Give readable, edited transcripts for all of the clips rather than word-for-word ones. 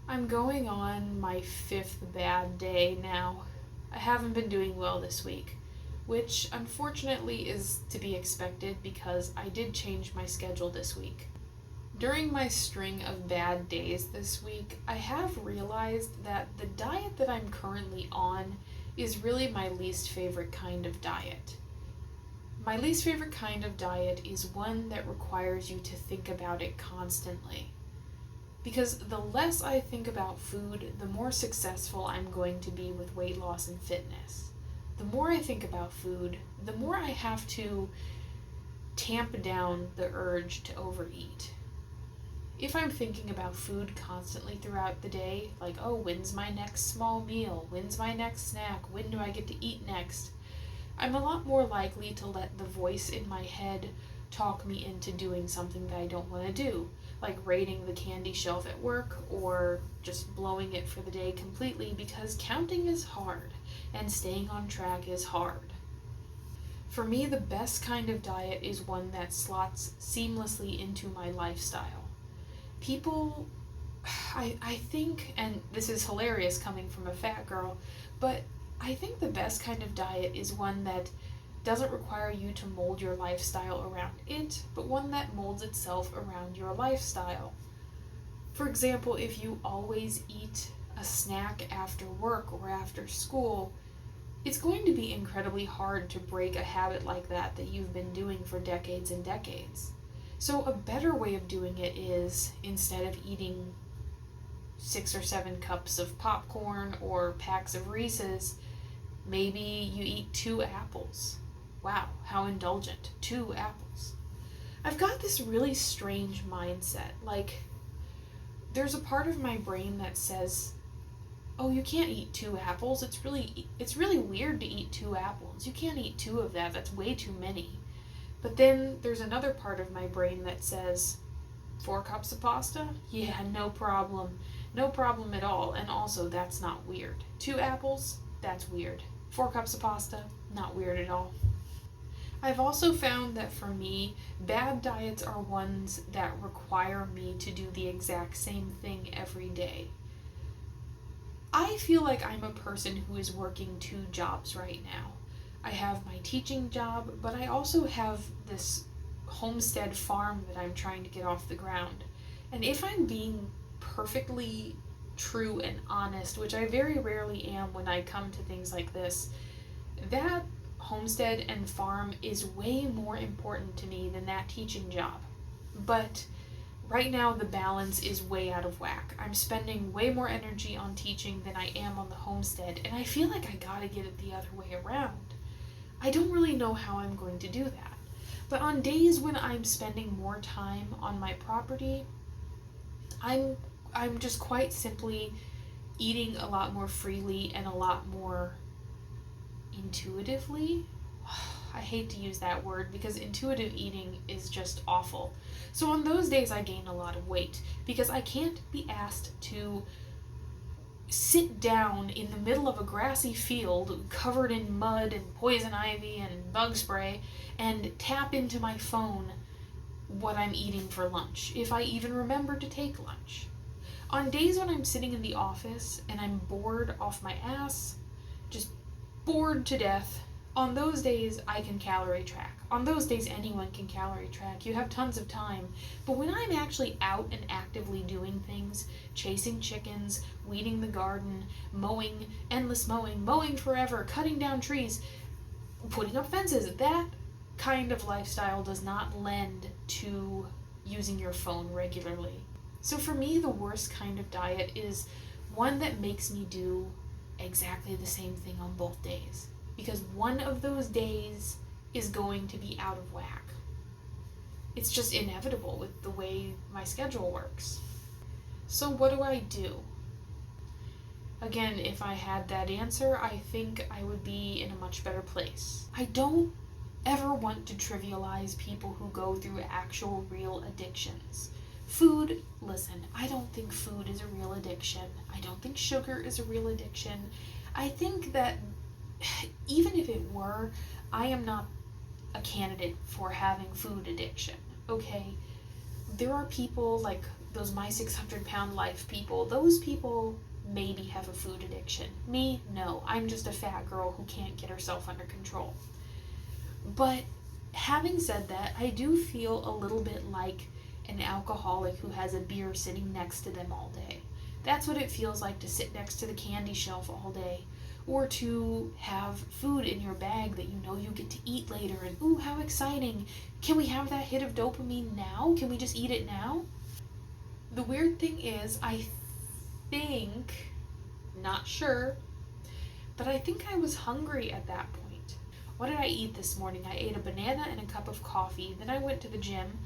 I'm going on my 5th bad day now. I haven't been doing well this week, which unfortunately is to be expected because I did change my schedule this week. During my string of bad days this week, I have realized that the diet that I'm currently on is really my least favorite kind of diet. My least favorite kind of diet is one that requires you to think about it constantly. Because the less I think about food, the more successful I'm going to be with weight loss and fitness. The more I think about food, the more I have to tamp down the urge to overeat. If I'm thinking about food constantly throughout the day, like, oh, when's my next small meal? When's my next snack? When do I get to eat next? I'm a lot more likely to let the voice in my head talk me into doing something that I don't want to do, like raiding the candy shelf at work or just blowing it for the day completely, because counting is hard and staying on track is hard. For me, the best kind of diet is one that slots seamlessly into my lifestyle. People, I think, and this is hilarious coming from a fat girl, but I think the best kind of diet is one that doesn't require you to mold your lifestyle around it, but one that molds itself around your lifestyle. For example, if you always eat a snack after work or after school, it's going to be incredibly hard to break a habit like that you've been doing for decades and decades. So a better way of doing it is, instead of eating 6 or 7 cups of popcorn or packs of Reese's, maybe you eat 2 apples. Wow, how indulgent. 2 apples. I've got this really strange mindset. Like, there's a part of my brain that says, oh, you can't eat 2 apples. It's really weird to eat 2 apples. You can't eat 2 of that. That's way too many. But then there's another part of my brain that says, 4 cups of pasta? Yeah, no problem. No problem at all. And also, that's not weird. 2 apples? That's weird. 4 cups of pasta? Not weird at all. I've also found that for me, bad diets are ones that require me to do the exact same thing every day. I feel like I'm a person who is working 2 jobs right now. I have my teaching job, but I also have this homestead farm that I'm trying to get off the ground. And if I'm being perfectly true and honest, which I very rarely am when I come to things like this, that homestead and farm is way more important to me than that teaching job. But right now the balance is way out of whack. I'm spending way more energy on teaching than I am on the homestead, and I feel like I gotta get it the other way around. I don't really know how I'm going to do that. But on days when I'm spending more time on my property, I'm just quite simply eating a lot more freely and a lot more intuitively. I hate to use that word because intuitive eating is just awful. So on those days I gain a lot of weight because I can't be asked to sit down in the middle of a grassy field covered in mud and poison ivy and bug spray and tap into my phone what I'm eating for lunch, if I even remember to take lunch. On days when I'm sitting in the office and I'm bored off my ass, just bored to death, on those days I can calorie track. On those days anyone can calorie track. You have tons of time. But when I'm actually out and actively doing things, chasing chickens, weeding the garden, mowing, endless mowing, mowing forever, cutting down trees, putting up fences, that kind of lifestyle does not lend to using your phone regularly. So for me, the worst kind of diet is one that makes me do exactly the same thing on both days. Because one of those days is going to be out of whack. It's just inevitable with the way my schedule works. So what do I do? Again, if I had that answer, I think I would be in a much better place. I don't ever want to trivialize people who go through actual real addictions. Food, listen, I don't think food is a real addiction. I don't think sugar is a real addiction. I think that even if it were, I am not a candidate for having food addiction, okay? There are people like those My 600 Pound Life people, those people maybe have a food addiction. Me, no. I'm just a fat girl who can't get herself under control. But having said that, I do feel a little bit like an alcoholic who has a beer sitting next to them all day. That's what it feels like to sit next to the candy shelf all day, or to have food in your bag that you know you get to eat later, and ooh, how exciting! Can we have that hit of dopamine now? Can we just eat it now? The weird thing is, I think, not sure, but I think I was hungry at that point. What did I eat this morning? I ate a banana and a cup of coffee. Then I went to the gym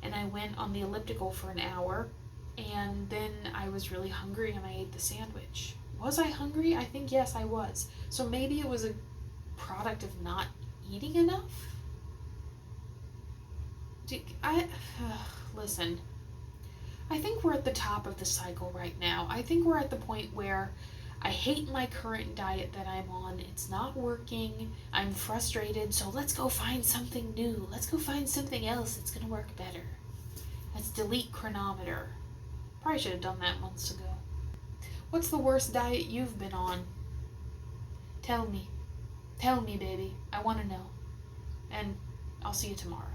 and I went on the elliptical for an hour. And then I was really hungry and I ate the sandwich. Was I hungry? I think yes, I was. So maybe it was a product of not eating enough? Listen, I think we're at the top of the cycle right now. I think we're at the point where I hate my current diet that I'm on. It's not working. I'm frustrated, so let's go find something new. Let's go find something else that's going to work better. Let's delete Chronometer. Probably should have done that months ago. What's the worst diet you've been on? Tell me. Tell me, baby. I want to know. And I'll see you tomorrow.